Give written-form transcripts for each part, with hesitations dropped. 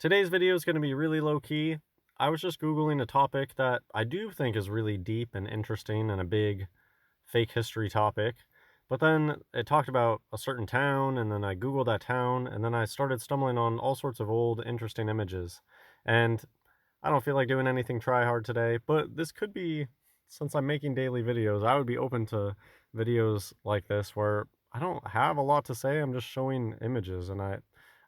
Today's video is going to be really low key. I was just Googling a topic that I do think is really deep and interesting and a big fake history topic. But then it talked about a certain town, and then I Googled that town, and then I started stumbling on all sorts of old, interesting images. And I don't feel like doing anything try hard today, but this could be, since I'm making daily videos, I would be open to videos like this where I don't have a lot to say. I'm just showing images, and I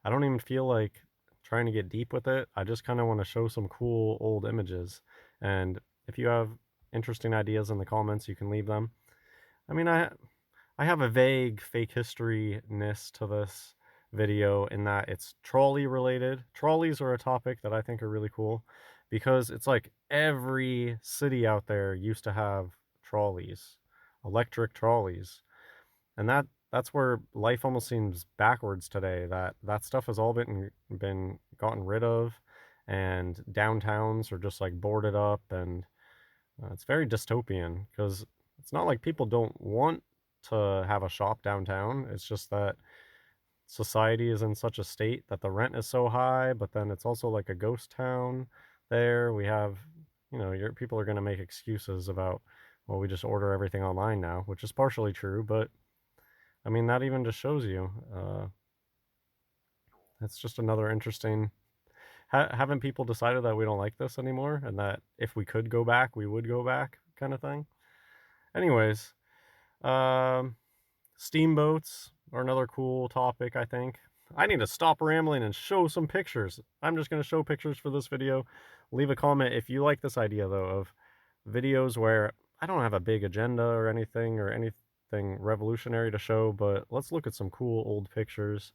don't even feel like trying to get deep with it. I just kind of want to show some cool old images. And if you have interesting ideas in the comments, you can leave them. I mean, I have a vague fake history-ness to this video in that it's trolley related. Trolleys are a topic that I think are really cool because it's like every city out there used to have trolleys, electric trolleys. And that's where life almost seems backwards today. That stuff has all been gotten rid of, and downtowns are just like boarded up, and it's very dystopian because it's not like people don't want to have a shop downtown. It's just that society is in such a state that the rent is so high, but then it's also like a ghost town there. We have, your people are going to make excuses about, well, we just order everything online now, which is partially true, but I mean, that even just shows you. It's just another interesting. Haven't people decided that we don't like this anymore, and that if we could go back, we would go back, kind of thing? Anyways, um, steamboats are another cool topic, I think. I need to stop rambling and show some pictures. I'm just going to show pictures for this video. Leave a comment if you like this idea, though, of videos where I don't have a big agenda or anything revolutionary to show, but let's look at some cool old pictures.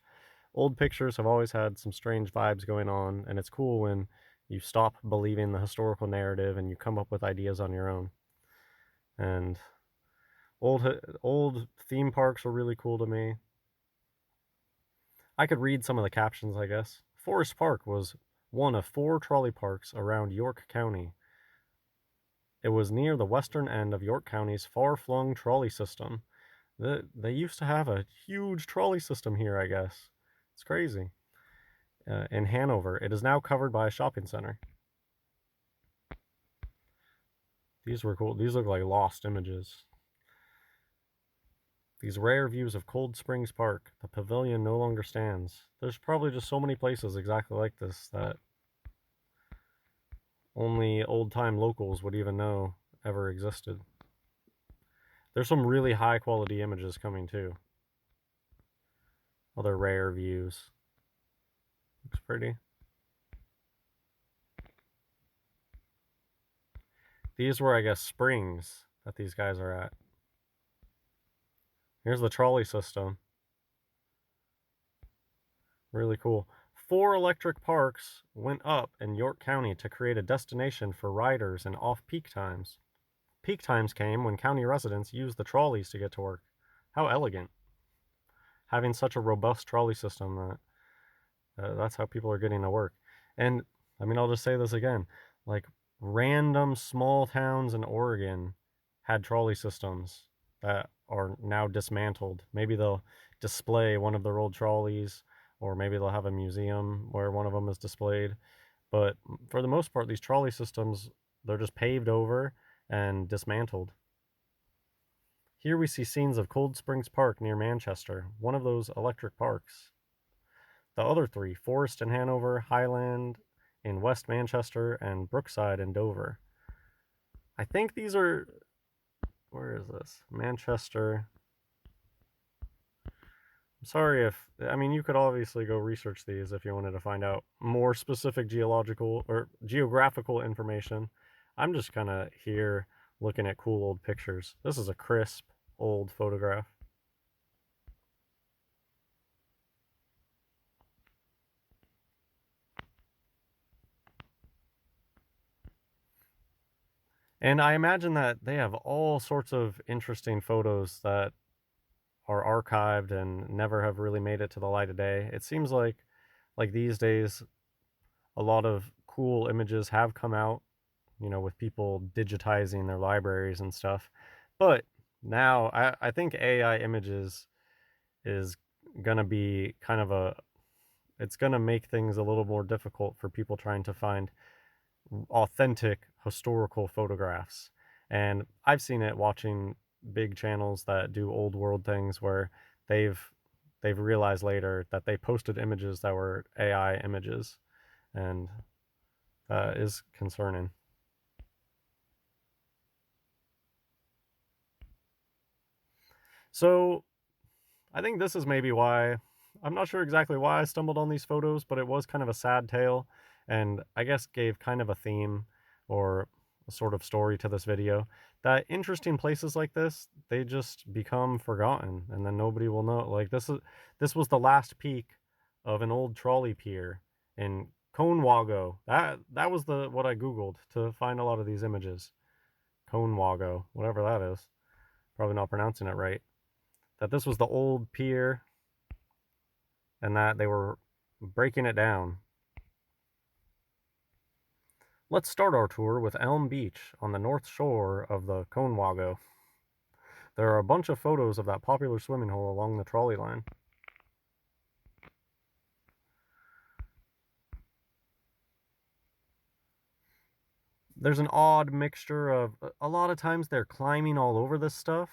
Old pictures have always had some strange vibes going on, and it's cool when you stop believing the historical narrative and you come up with ideas on your own. And old theme parks are really cool to me. I could read some of the captions, I guess. Forest Park was one of 4 trolley parks around York County. It was near the western end of York County's far-flung trolley system. They used to have a huge trolley system here, I guess. It's crazy. In Hanover, it is now covered by a shopping center. These were cool. These look like lost images. These rare views of Cold Springs Park. The pavilion no longer stands. There's probably just so many places exactly like this that only old-time locals would even know ever existed. There's some really high-quality images coming too. Other rare views. Looks pretty. These were, I guess, springs that these guys are at. Here's the trolley system. Really cool. 4 electric parks went up in York County to create a destination for riders in off-peak times. Peak times came when county residents used the trolleys to get to work. How elegant. Having such a robust trolley system that's how people are getting to work. And I mean, I'll just say this again. Like, random small towns in Oregon had trolley systems that are now dismantled. Maybe they'll display one of their old trolleys, or maybe they'll have a museum where one of them is displayed. But for the most part, these trolley systems, they're just paved over and dismantled. Here we see scenes of Cold Springs Park near Manchester, one of those electric parks. The other 3, Forest in Hanover, Highland in West Manchester, and Brookside in Dover. I think these are, where is this? Manchester. I'm sorry if, I mean, you could obviously go research these if you wanted to find out more specific geological or geographical information. I'm just kind of here looking at cool old pictures. This is a crisp old photograph. And I imagine that they have all sorts of interesting photos that are archived and never have really made it to the light of day. It seems like these days a lot of cool images have come out, with people digitizing their libraries and stuff. But now I think AI images is gonna be kind of it's going to make things a little more difficult for people trying to find authentic historical photographs. And I've seen it watching big channels that do old world things where they've they've realized later that they posted images that were AI images, and that is concerning. So I think this is maybe why, I'm not sure exactly why I stumbled on these photos, but it was kind of a sad tale, and I guess gave kind of a theme or a sort of story to this video. That interesting places like this, they just become forgotten, and then nobody will know. Like this was the last peak of an old trolley pier in Conwago. That was the what I googled to find a lot of these images. Conwago, whatever that is. Probably not pronouncing it right. That this was the old pier and that they were breaking it down. Let's start our tour with Elm Beach on the north shore of the Conwago. There are a bunch of photos of that popular swimming hole along the trolley line. There's an odd mixture of, a lot of times they're climbing all over this stuff.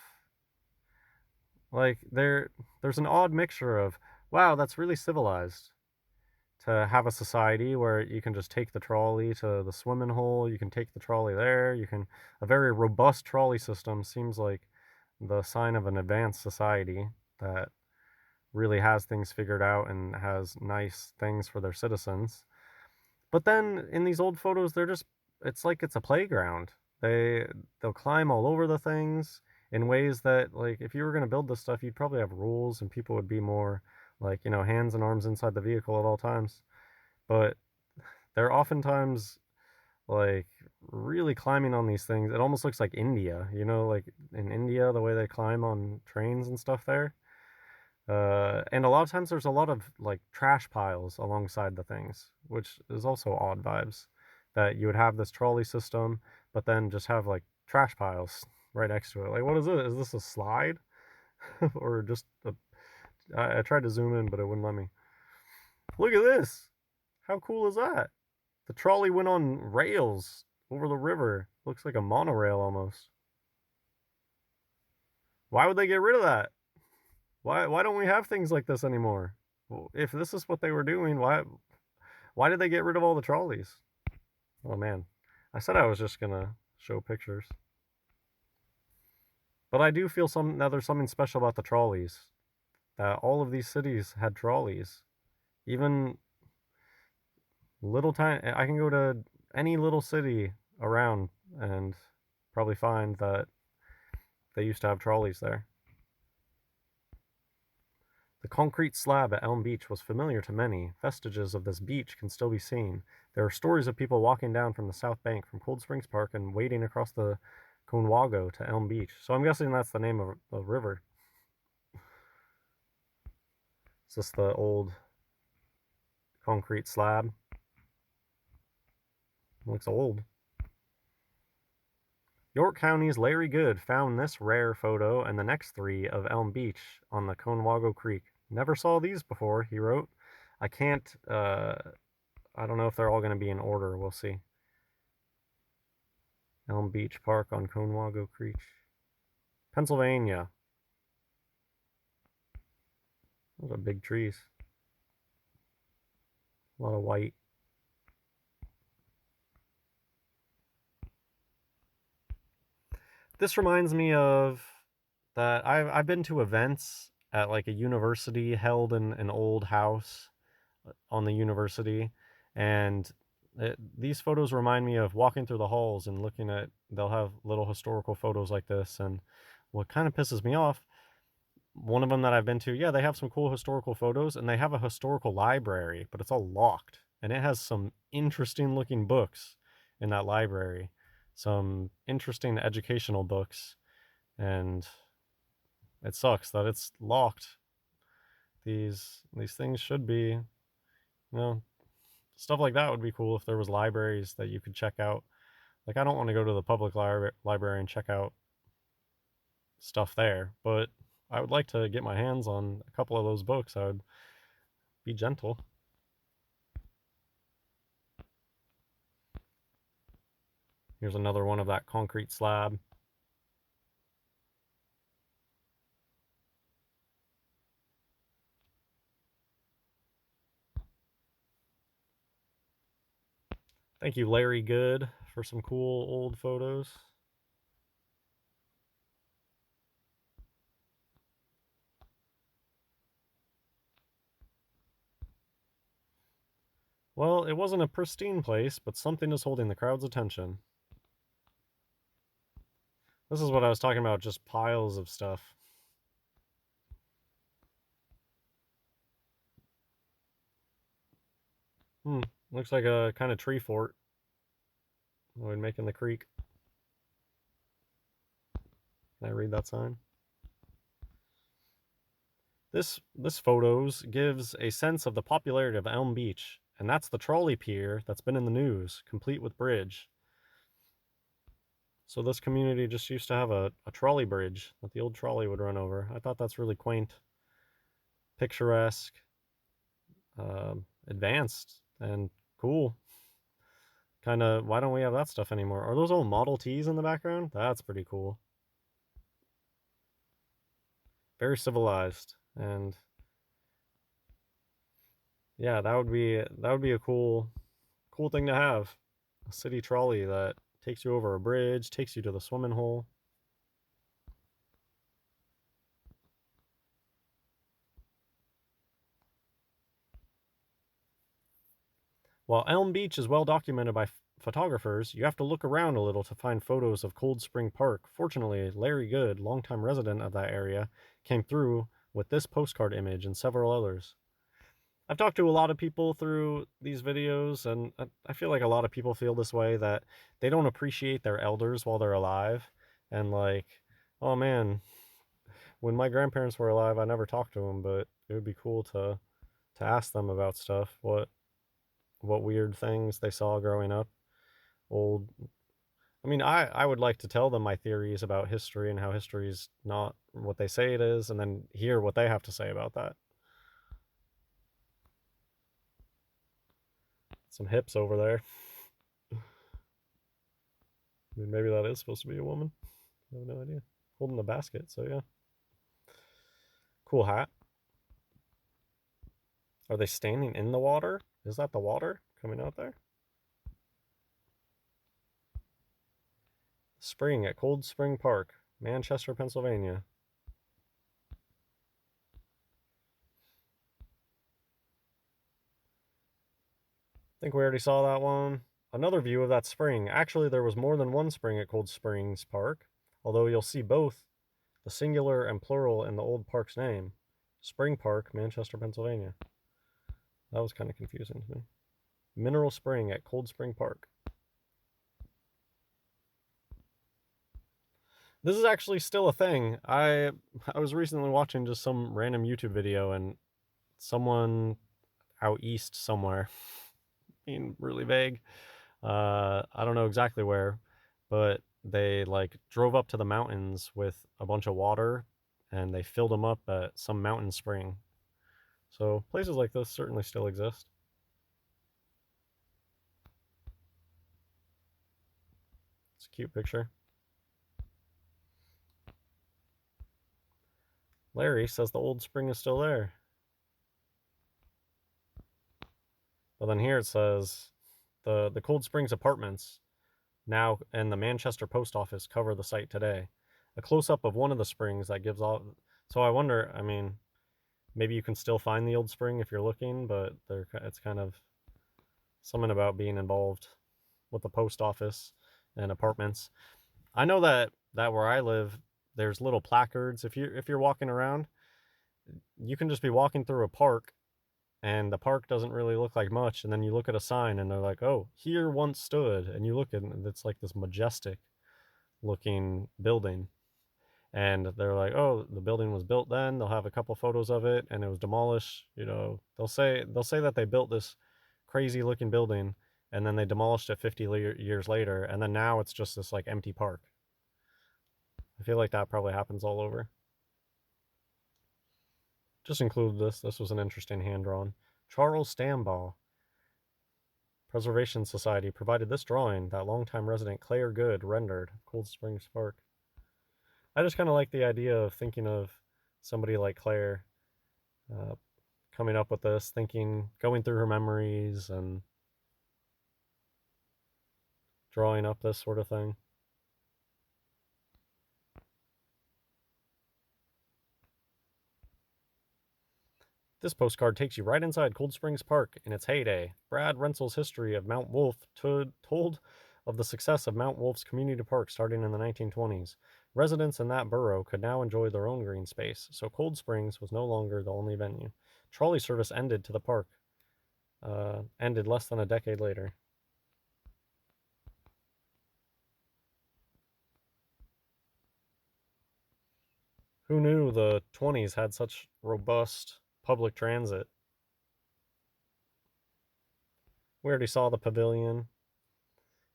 Like there's an odd mixture of, wow, that's really civilized to have a society where you can just take the trolley to the swimming hole, you can take the trolley there, you can, a very robust trolley system seems like the sign of an advanced society that really has things figured out and has nice things for their citizens. But then in these old photos, they're just, it's like it's a playground. They'll climb all over the things in ways that, like, if you were going to build this stuff, you'd probably have rules and people would be more like, you know, hands and arms inside the vehicle at all times. But they're oftentimes like really climbing on these things. It almost looks like India, you know, like in India, the way they climb on trains and stuff there. And a lot of times there's a lot of like trash piles alongside the things, which is also odd vibes. That you would have this trolley system, but then just have like trash piles right next to it. Like, what is it? Is this a slide? Or just a. I tried to zoom in, but it wouldn't let me. Look at this. How cool is that? The trolley went on rails over the river. Looks like a monorail almost. Why would they get rid of that? Why don't we have things like this anymore? If this is what they were doing, why did they get rid of all the trolleys? Oh man, I said I was just gonna show pictures, but I do feel that there's something special about the trolleys. That all of these cities had trolleys. Even little tiny, I can go to any little city around and probably find that they used to have trolleys there. The concrete slab at Elm Beach was familiar to many. Vestiges of this beach can still be seen. There are stories of people walking down from the south bank from Cold Springs Park and wading across the Conwago to Elm Beach. So I'm guessing that's the name of the river. Is this the old concrete slab? Looks old. York County's Larry Good found this rare photo and the next three of Elm Beach on the Conwago Creek. Never saw these before, he wrote. I can't, I don't know if they're all going to be in order. We'll see. Elm Beach Park on Conwago Creek. Pennsylvania. Those are big trees. A lot of white. This reminds me of that I've been to events at like a university held in an old house on the university, and these photos remind me of walking through the halls and looking at, they'll have little historical photos like this. And what kind of pisses me off, one of them that I've been to, yeah, they have some cool historical photos and they have a historical library, but it's all locked, and it has some interesting looking books in that library, some interesting educational books, and it sucks that it's locked. These things should be, you know, stuff like that would be cool if there was libraries that you could check out. Like, I don't want to go to the public library and check out stuff there, but I would like to get my hands on a couple of those books. I would be gentle. Here's another one of that concrete slab. Thank you, Larry Good, for some cool old photos. Well, it wasn't a pristine place, but something is holding the crowd's attention. This is what I was talking about, just piles of stuff. Looks like a kind of tree fort. When making the creek. Can I read that sign? This photos gives a sense of the popularity of Elm Beach, and that's the trolley pier that's been in the news, complete with bridge. So this community just used to have a trolley bridge that the old trolley would run over. I thought that's really quaint, picturesque, advanced, and cool. Kind of, why don't we have that stuff anymore? Are those old Model Ts in the background? That's pretty cool. Very civilized, and yeah, that would be a cool thing to have. A city trolley that takes you over a bridge, takes you to the swimming hole. While Elm Beach is well documented by photographers, you have to look around a little to find photos of Cold Spring Park. Fortunately, Larry Good, longtime resident of that area, came through with this postcard image and several others. I've talked to a lot of people through these videos, and I feel like a lot of people feel this way, that they don't appreciate their elders while they're alive. And like, oh man, when my grandparents were alive, I never talked to them, but it would be cool to ask them about stuff. What weird things they saw growing up. Old. I mean, I would like to tell them my theories about history and how history's not what they say it is, and then hear what they have to say about that. Some hips over there. I mean, maybe that is supposed to be a woman. I have no idea. Holding the basket, so yeah. Cool hat. Are they standing in the water? Is that the water coming out there? Spring at Cold Spring Park, Manchester, Pennsylvania. I think we already saw that one. Another view of that spring. Actually, there was more than one spring at Cold Springs Park, although you'll see both the singular and plural in the old park's name. Spring Park, Manchester, Pennsylvania. That was kind of confusing to me. Mineral Spring at Cold Spring Park. This is actually still a thing. I was recently watching just some random YouTube video, and someone out east somewhere, being really vague, I don't know exactly where, but they like drove up to the mountains with a bunch of water, and they filled them up at some mountain spring. So places like this certainly still exist. It's a cute picture. Larry says the old spring is still there. But then here it says the Cold Springs Apartments now and the Manchester Post Office cover the site today. A close-up of one of the springs that gives off. So I wonder, I mean, maybe you can still find the old spring if you're looking, but it's kind of something about being involved with the post office and apartments. I know that where I live, there's little placards. If you're walking around, you can just be walking through a park, and the park doesn't really look like much, and then you look at a sign and they're like, oh, here once stood, and you look at it and it's like this majestic looking building, and they're like, oh, the building was built then. They'll have a couple photos of it, and it was demolished. They'll say that they built this crazy looking building, and then they demolished it 50 years later, and then now it's just this like empty park. I feel like that probably happens all over. Just included this. This was an interesting hand drawn. Charles Stambaugh, Preservation Society provided this drawing that longtime resident Claire Good rendered of Cold Springs Park. I just kind of like the idea of thinking of somebody like Claire coming up with this, going through her memories and drawing up this sort of thing. This postcard takes you right inside Cold Springs Park in its heyday. Brad Rensel's history of Mount Wolf told of the success of Mount Wolf's community park starting in the 1920s. Residents in that borough could now enjoy their own green space, so Cold Springs was no longer the only venue. Trolley service ended to the park, ended less than a decade later. Who knew the 20s had such robust public transit? We already saw the pavilion.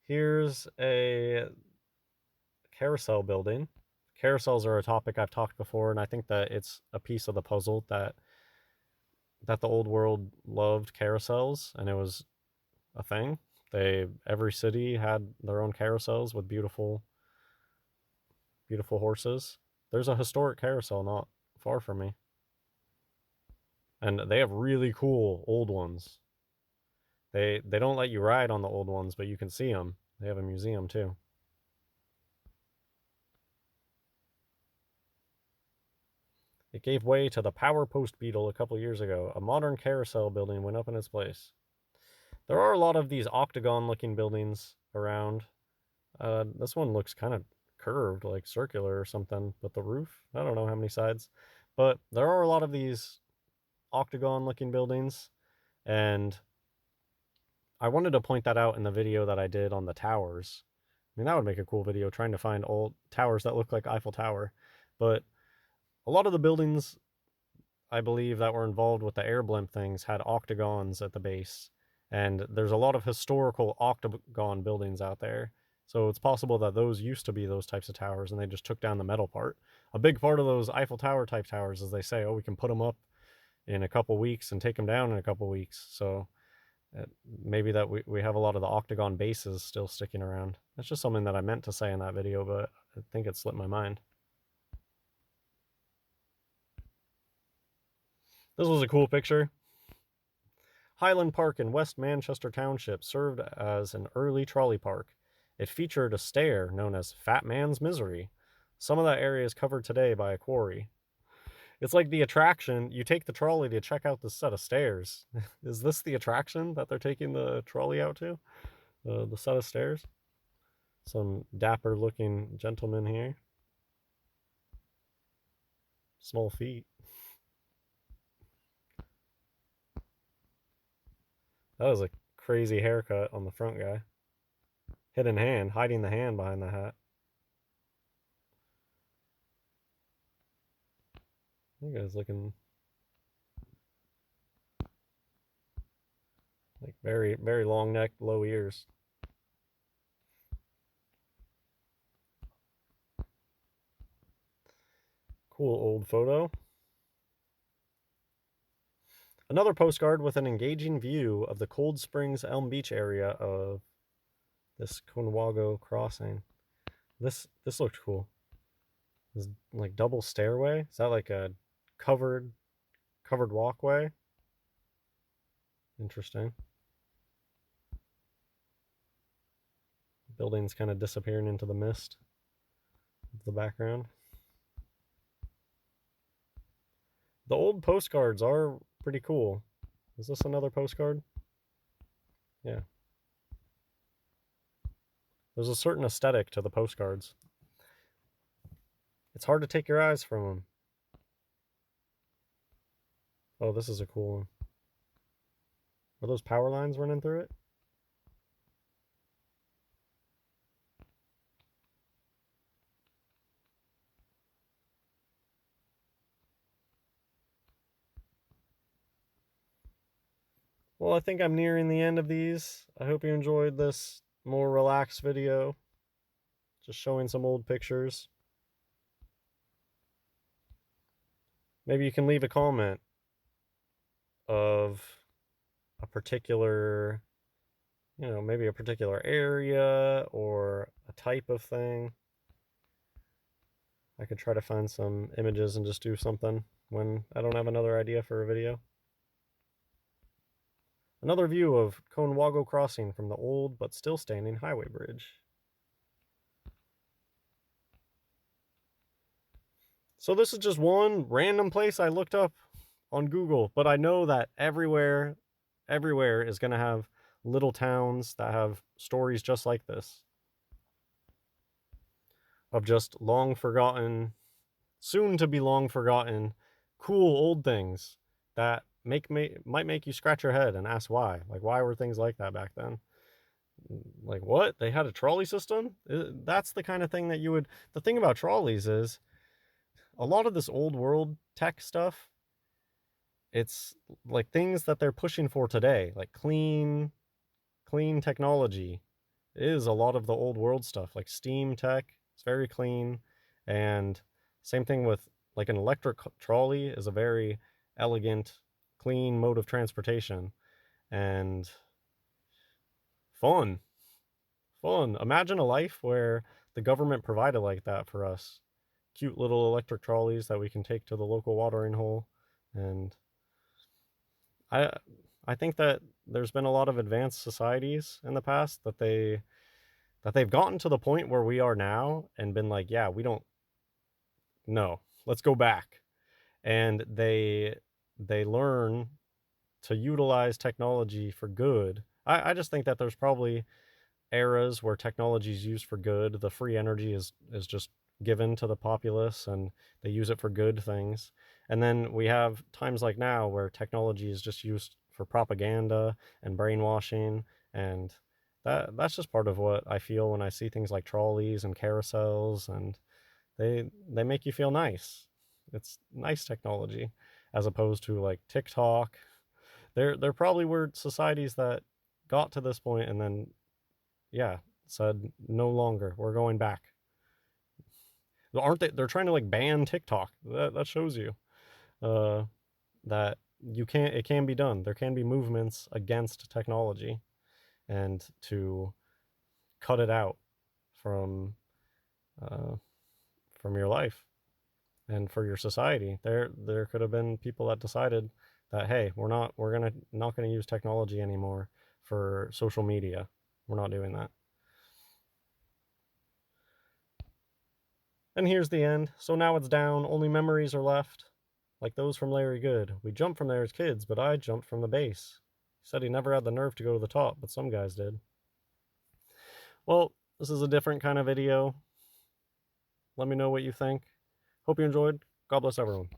Here's a carousel building. Carousels are a topic I've talked before, and I think that it's a piece of the puzzle that the old world loved carousels, and it was a thing. Every city had their own carousels with beautiful horses. There's a historic carousel not far from me, and they have really cool old ones. They don't let you ride on the old ones, but you can see them. They have a museum too. It gave way to the Power Post Beetle a couple years ago. A modern carousel building went up in its place. There are a lot of these octagon-looking buildings around. This one looks kind of curved, like circular or something, but the roof, I don't know how many sides. But there are a lot of these octagon-looking buildings, and I wanted to point that out in the video that I did on the towers. I mean, that would make a cool video, trying to find old towers that look like Eiffel Tower. But a lot of the buildings, I believe, that were involved with the air blimp things had octagons at the base. And there's a lot of historical octagon buildings out there. So it's possible that those used to be those types of towers and they just took down the metal part. A big part of those Eiffel Tower type towers is they say, oh, we can put them up in a couple weeks and take them down in a couple weeks. So maybe that we have a lot of the octagon bases still sticking around. That's just something that I meant to say in that video, but I think it slipped my mind. This was a cool picture. Highland Park in West Manchester Township served as an early trolley park. It featured a stair known as Fat Man's Misery. Some of that area is covered today by a quarry. It's like the attraction. You take the trolley to check out this set of stairs. Is this the attraction that they're taking the trolley out to? The set of stairs? Some dapper looking gentleman here. Small feet. That was a crazy haircut on the front guy. Hidden hand, hiding the hand behind the hat. That guy's looking like very, very long neck, low ears. Cool old photo. Another postcard with an engaging view of the Cold Springs Elm Beach area of this Conewago crossing. This looked cool. This like double stairway. Is that like a covered walkway? Interesting. Buildings kind of disappearing into the mist of the background. The old postcards are pretty cool. Is this another postcard? Yeah. There's a certain aesthetic to the postcards. It's hard to take your eyes from them. Oh, this is a cool one. Are those power lines running through it? Well, I think I'm nearing the end of these. I hope you enjoyed this more relaxed video. Just showing some old pictures. Maybe you can leave a comment of a particular, you know, maybe a particular area or a type of thing. I could try to find some images and just do something when I don't have another idea for a video. Another view of Conwago Crossing from the old but still standing highway bridge. So this is just one random place I looked up on Google, but I know that everywhere is going to have little towns that have stories just like this, of just long forgotten, soon to be long forgotten, cool old things that might make you scratch your head and ask why. Like, why were things like that back then? Like, what? They had a trolley system? That's the kind of thing that you would. The thing about trolleys is a lot of this old world tech stuff, it's like things that they're pushing for today, like clean technology is a lot of the old world stuff, like steam tech. It's very clean. And same thing with like an electric trolley is a very elegant, clean mode of transportation and fun. Fun. Imagine a life where the government provided like that for us. Cute little electric trolleys that we can take to the local watering hole. And I I think that there's been a lot of advanced societies in the past that they've gotten to the point where we are now and been like, yeah, we don't know. Let's go back. And they learn to utilize technology for good. I just think that there's probably eras where technology is used for good. The free energy is just given to the populace and they use it for good things. And then we have times like now where technology is just used for propaganda and brainwashing, and that's just part of what I feel when I see things like trolleys and carousels, and they make you feel nice. It's nice technology as opposed to like TikTok. There probably were societies that got to this point and then yeah, said no longer. We're going back. Aren't they? They're trying to like ban TikTok. That shows you uh, that you can't. It can be done. There can be movements against technology and to cut it out from uh, from your life and for your society. There could have been people that decided that hey, we're not gonna use technology anymore for social media. We're not doing that. And here's the end. So now it's down, only memories are left. Like those from Larry Good. We jumped from there as kids, but I jumped from the base. He said he never had the nerve to go to the top, but some guys did. Well, this is a different kind of video. Let me know what you think. Hope you enjoyed. God bless everyone.